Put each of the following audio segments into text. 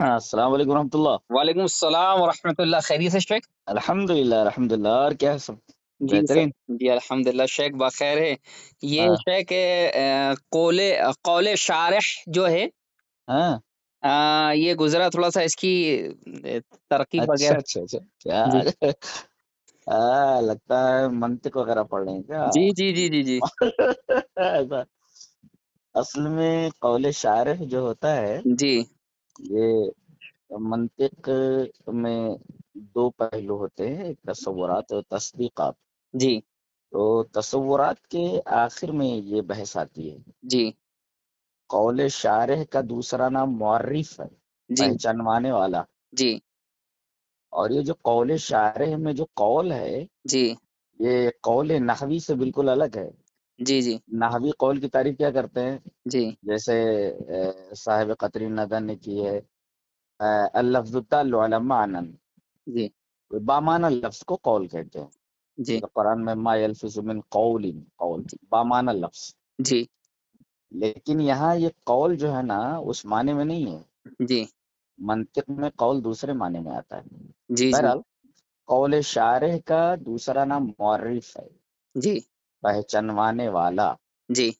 ہاں، السلام علیکم ورحمۃ اللہ۔ وعلیکم السلام ورحمۃ اللہ، خیریت سے شیخ؟ الحمد للہ الحمد للہ، اور کیا سب جی سر، بہترین؟ جی الحمد للہ شیخ بخیر ہے۔ یہ ہاں شیخ قول قول شارح جو ہے، ہاں، یہ گزرا تھوڑا سا اس کی ترکیب اچھا وغیرہ۔ اچھا اچھا، کیا جی لگتا ہے منطق وغیرہ پڑھ رہے ہیں کیا؟ جی جی جی جی جی ایسا اصل میں قول شارح جو ہوتا ہے جی یہ منطق میں دو پہلو ہوتے ہیں، ایک تصورات اور تصدیقات۔ جی تو تصورات کے آخر میں یہ بحث آتی ہے۔ جی قول شارح کا دوسرا نام معرف ہے، جی پہچانوانے والا۔ جی اور یہ جو قول شارح میں جو قول ہے، جی یہ قول نحوی سے بالکل الگ ہے۔ جی جی نحوی قول کی تعریف کیا کرتے ہیں؟ جی جیسے صاحب قطری ندن نے کی ہے، اللفظ الدال علی معنی، جی بامانہ لفظ کو قول کہتے ہیں۔ جی جیسے قرآن میں ما یلفظ من قول، قول بامانہ لفظ۔ جی لیکن یہاں یہ قول جو ہے نا اس معنی میں نہیں ہے، جی منطق میں قول دوسرے معنی میں آتا ہے۔ جی جی بہرحال قول شارح کا دوسرا نام معرف ہے، جی پہچانوانے والا۔ جی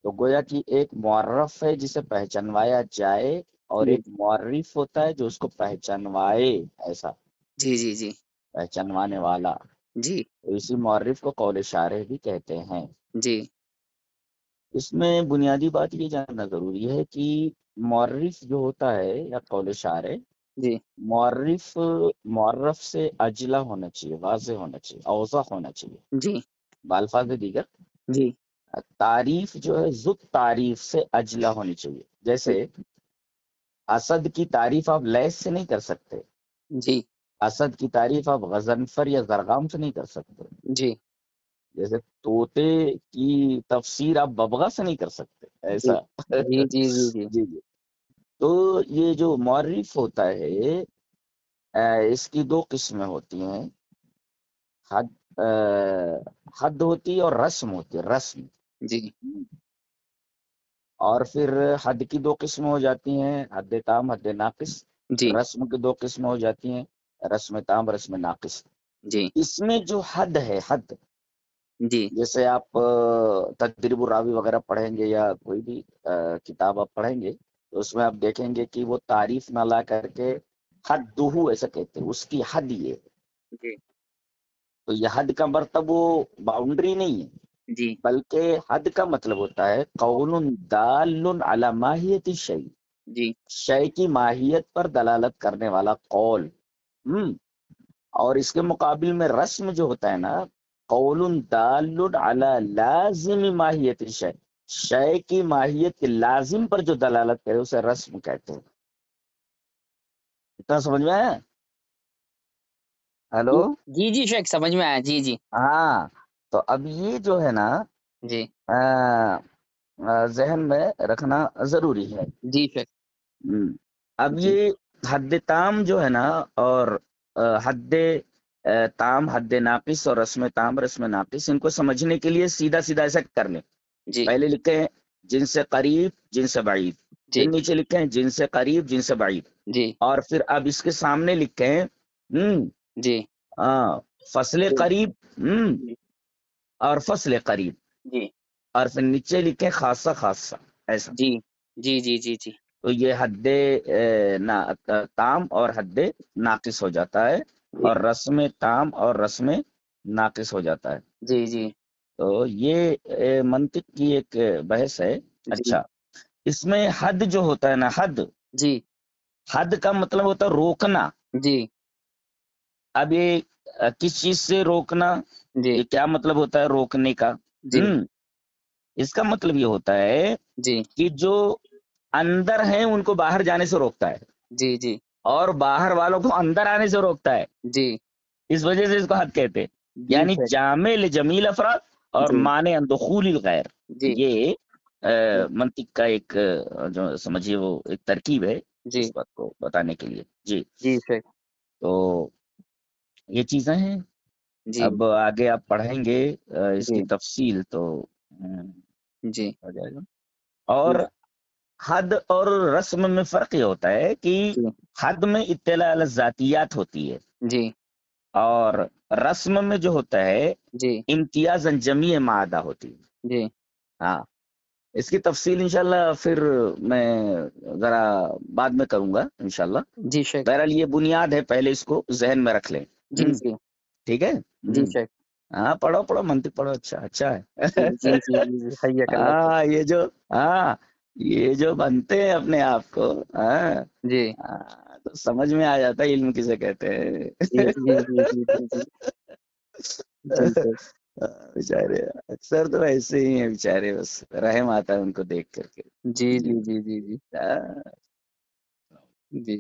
تو گویا کہ ایک معرف ہے جسے پہچانوایا جائے، اور جی ایک معرف ہوتا ہے جو اس کو پہچانوائے، ایسا جی جی جی پہچانوانے والا۔ جی تو اسی معرف کو قول شارح بھی کہتے ہیں۔ جی اس میں بنیادی بات یہ جاننا ضروری ہے کہ معرف جو ہوتا ہے یا قول شارح، جی معرف معرف سے اجلا ہونا چاہیے، واضح ہونا چاہیے، اوضح ہونا چاہیے۔ جی بالفاظ دیگر جی تعریف جو ہے ضد تعریف سے اجلا ہونی چاہیے۔ جیسے اسد کی تعریف آپ لیس سے نہیں کر سکتے، جی اسد کی تعریف آپ غضنفر یا زرغام سے نہیں کر سکتے۔ جی جیسے طوطے کی تفسیر آپ ببغا سے نہیں کر سکتے، جی ایسا جی جی جی جی جی جی۔ تو یہ جو معرف ہوتا ہے، اس کی دو قسمیں ہوتی ہیں، حد حد ہوتی ہے اور رسم ہوتی ہے، رسم۔ جی اور پھر حد کی دو قسمیں ہو جاتی ہیں، حد تام حد ناقص۔ جی رسم کی دو قسمیں ہو جاتی ہیں، رسم تام رسم ناقص۔ جی اس میں جو حد ہے، حد، جی جیسے آپ تدریب الراوی وغیرہ پڑھیں گے یا کوئی بھی کتاب آپ پڑھیں گے، تو اس میں آپ دیکھیں گے کہ وہ تعریف نہ لا کر کے حد ایسا کہتے ہیں، اس کی حد یہ۔ جی تو یہ حد کا مرتب وہ باؤنڈری نہیں ہے، جی بلکہ حد کا مطلب ہوتا ہے قول دال علی ماہیت الشیء، جی شے کی ماہیت پر دلالت کرنے والا قول۔ اور اس کے مقابل میں رسم جو ہوتا ہے نا، قول دال علی لازم ماہیت الشیء، شے کی ماہیت کے لازم پر جو دلالت کرے اسے رسم کہتے ہیں۔ اتنا سمجھ میں آیا؟ ہیلو؟ جی جی شیخ سمجھ میں آیا، جی جی ہاں، تو اب یہ جو ہے نا جی ذہن میں رکھنا ضروری ہے۔ جی شیخ اب جی یہ حد تام جو ہے نا، اور حد تام حد ناقص اور رسم تام رسم ناقص، ان کو سمجھنے کے لیے سیدھا سیدھا ایسا کر لیں۔ جی پہلے لکھے ہیں جن سے قریب جن سے بعید، جی پھر نیچے لکھے ہیں جن سے قریب جن سے بعید، جی اور پھر اب اس کے سامنے لکھے ہیں جی فصل قریب جی اور فصل قریب، جی اور پھر نیچے لکھے خاصہ خاصہ، ایسا۔ جی جی جی جی جی تو یہ حد تام اور حد ناقص ہو جاتا ہے، جی اور رسم تام اور رسم ناقص ہو جاتا ہے۔ جی جی تو یہ منطق کی ایک بحث ہے۔ جی اچھا، اس میں حد جو ہوتا ہے نا، حد، جی حد کا مطلب ہوتا ہے روکنا۔ جی اب یہ کس چیز سے روکنا، جی یہ کیا مطلب ہوتا ہے روکنے کا؟ جی اس کا مطلب یہ ہوتا ہے جی کہ جو اندر ہیں ان کو باہر جانے سے روکتا ہے، جی جی اور باہر والوں کو اندر آنے سے روکتا ہے۔ جی اس وجہ سے اس کو حد کہتے ہیں، جی یعنی شیخ جامع لجمیل افراد اور جی مانع عن دخول الغیر۔ جی یہ منطق کا ایک جو سمجھیے وہ ایک ترکیب ہے جی اس بات کو بتانے کے لیے۔ جی، جی شیخ تو یہ چیزیں ہیں۔ جی اب آگے آپ پڑھیں گے اس جی کی تفصیل تو جی ہو جائے گا۔ اور حد اور رسم میں فرق یہ ہوتا ہے کہ جی حد میں اطلاع علی الذاتیات ہوتی ہے، جی اور رسم میں جو ہوتا ہے جی امتیاز جمیع معدہ ہوتی ہے۔ جی ہاں، اس کی تفصیل انشاءاللہ پھر میں ذرا بعد میں کروں گا انشاءاللہ۔ جی شیخ بہرحال یہ بنیاد ہے، پہلے اس کو ذہن میں رکھ لیں۔ جی ہم، جی ٹھیک ہے۔ جی ہم، شیخ ہاں پڑھو پڑھو، منطق پڑھو، اچھا اچھا جی ہے۔ جی جی جی جی حیاک اللہ شیخ ہاں یہ جو بنتے ہیں اپنے آپ کو، ہاں جی تو سمجھ میں آ جاتا ہے علم کسے کہتے ہیں۔ جی جی جی جی جی جی جی شیخ بیچارے اکثر تو ایسے ہی ہیں بیچارے، بس رحم آتا ہے ان کو دیکھ کر کے۔ جی جی جی جی جی جی ہاں۔ جی